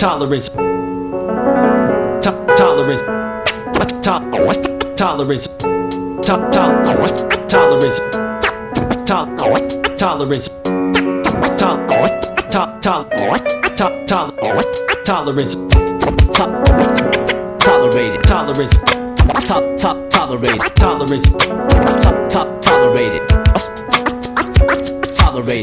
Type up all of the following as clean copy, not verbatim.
Tolerance. Tolerance. Tolerance. Tolerance. Tolerance. Tolerance. Tolerated. Tolerance. Tolerated. Tolerance. Tolerated.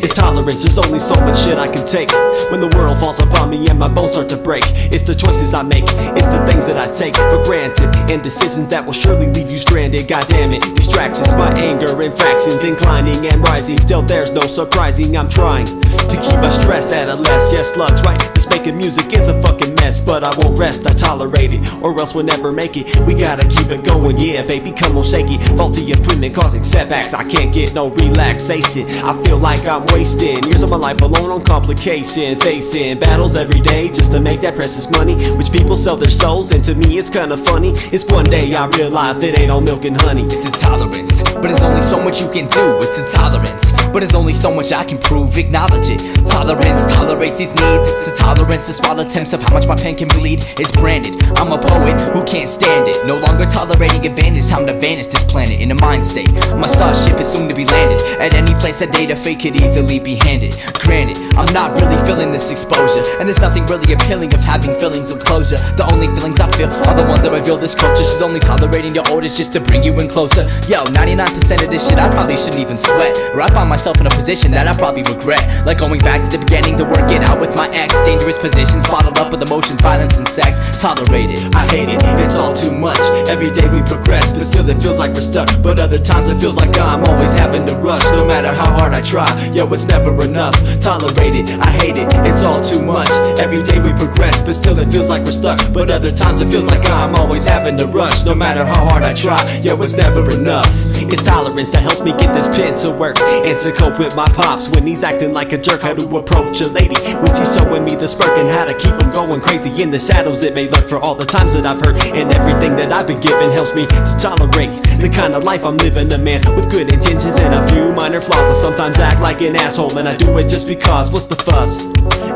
It's tolerance, there's only so much shit I can take. When the world falls upon me and my bones start to break, it's the choices I make, it's the things that I take for granted, and decisions that will surely leave you stranded. God damn it, distractions, my anger, infractions, inclining and rising. Still there's no surprising, I'm trying to keep my stress at a less. Yes, slugs, right, this making music is a fucking mess, but I won't rest, I tolerate it, or else we'll never make it. We gotta keep it going, yeah baby, come on shaky. Faulty equipment causing setbacks, I can't get no relaxation. I feel like I'm wasting years of my life alone on complication, facing battles every day just to make that precious money, which people sell their souls, and to me it's kinda funny. It's one day I realized it ain't all milk and honey. It's a tolerance, but there's only so much you can do. It's a tolerance, but there's only so much I can prove. Acknowledge it. Tolerance tolerates these needs. It's a tolerance to small attempts of how much my pen can bleed. It's branded, I'm a poet who can't stand it. No longer tolerating advantage, time to vanish this planet in a mind state. My starship is soon to be landed at any place a data fake could easily be handed. Granted, I'm not really feeling this exposure, and there's nothing really appealing of having feelings of closure. The only feelings I feel are the ones that reveal this culture. She's only tolerating your orders just to bring you in closer. Yo, 99% of this shit I probably shouldn't even sweat, or I find myself in a position that I probably regret, like going back to the beginning to work it out with my ex. Dangerous positions, bottled up with emotions, violence and sex. Tolerated, I hate it, it's all too much. Every day we progress, but still it feels like we're stuck. But other times it feels like I'm always having to rush. No matter how hard I try, yo, it's never enough. Tolerated, I hate it, it's all too much. Every day we progress, but still it feels like we're stuck. But other times it feels like I'm always having to rush. No matter how hard I try, yo, it's never enough. It's tolerance that helps me get this pen to work, and to cope with my pops when he's acting like a jerk. How to approach a lady when she's showing me the smirk, and how to keep him going crazy in the shadows it may lurk. For all the times that I've hurt, and everything that I've been given helps me to tolerate the kind of life I'm living. A man with good intentions and a few minor flaws. I sometimes act like an asshole, and I do it just because. What's the fuss?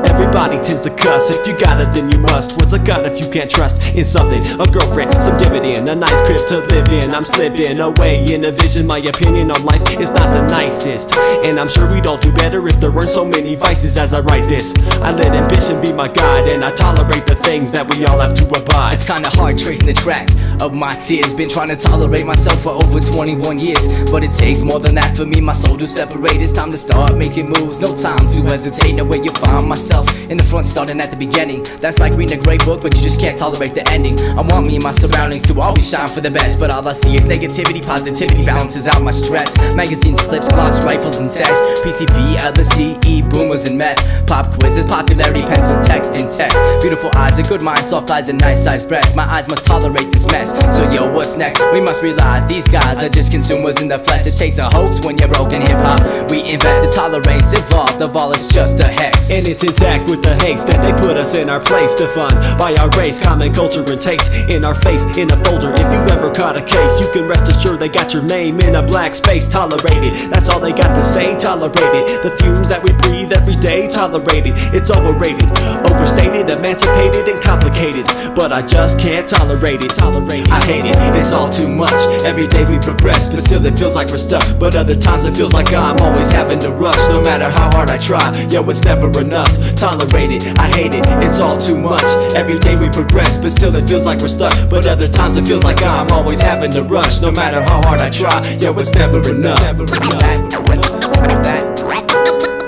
Everybody tends to cuss. If you got it, then you must. What's a gun if you can't trust in something? A girlfriend, some dividend, a nice crib to live in. I'm slipping away in a vision. My opinion on life is not the nicest, and I'm sure we'd all do better if there weren't so many vices. As I write this, I let ambition be my guide, and I tolerate the things that we all have to abide. It's kinda hard tracing the tracks of my tears. Been trying to tolerate myself for over 21 years, but it takes more than that for me, my soul to separate. It's time to start making moves, no time to hesitate. Know where you find myself, in the front starting at the beginning. That's like reading a great book, but you just can't tolerate the ending. I want me and my surroundings to always shine for the best, but all I see is negativity. Positivity balances out my stress. Magazines, clips, clocks, rifles and text, PCP, LSD, boomers and meth, pop quizzes, popularity, pencils, text and text. Beautiful eyes, a good mind, soft eyes and nice sized breasts. My eyes must tolerate this mess. So yo, what's next? We must realize these guys are just consumers in the flesh. It takes a hoax when you're broken hip-hop. We invest in tolerance, evolved, the ball is just a hex. And it's intact with the haste that they put us in our place, defined by our race, common culture and taste. In our face, in a folder, if you ever caught a case, you can rest assured they got your name in a black space. Tolerated, that's all they got to say. Tolerated, the fumes that we breathe every day. Tolerated, it's overrated, overstated, emancipated and complicated, but I just can't tolerate it. I hate it, it's all too much. Every day we progress, but still it feels like we're stuck. But other times it feels like I'm always having to rush. No matter how hard I try, yo, it's never enough. Tolerate it, I hate it, it's all too much. Every day we progress, but still it feels like we're stuck. But other times it feels like I'm always having to rush. No matter how hard I try, yo, it's never enough.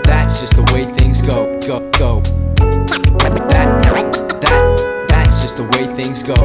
That's just the way things go. That's just the way things go.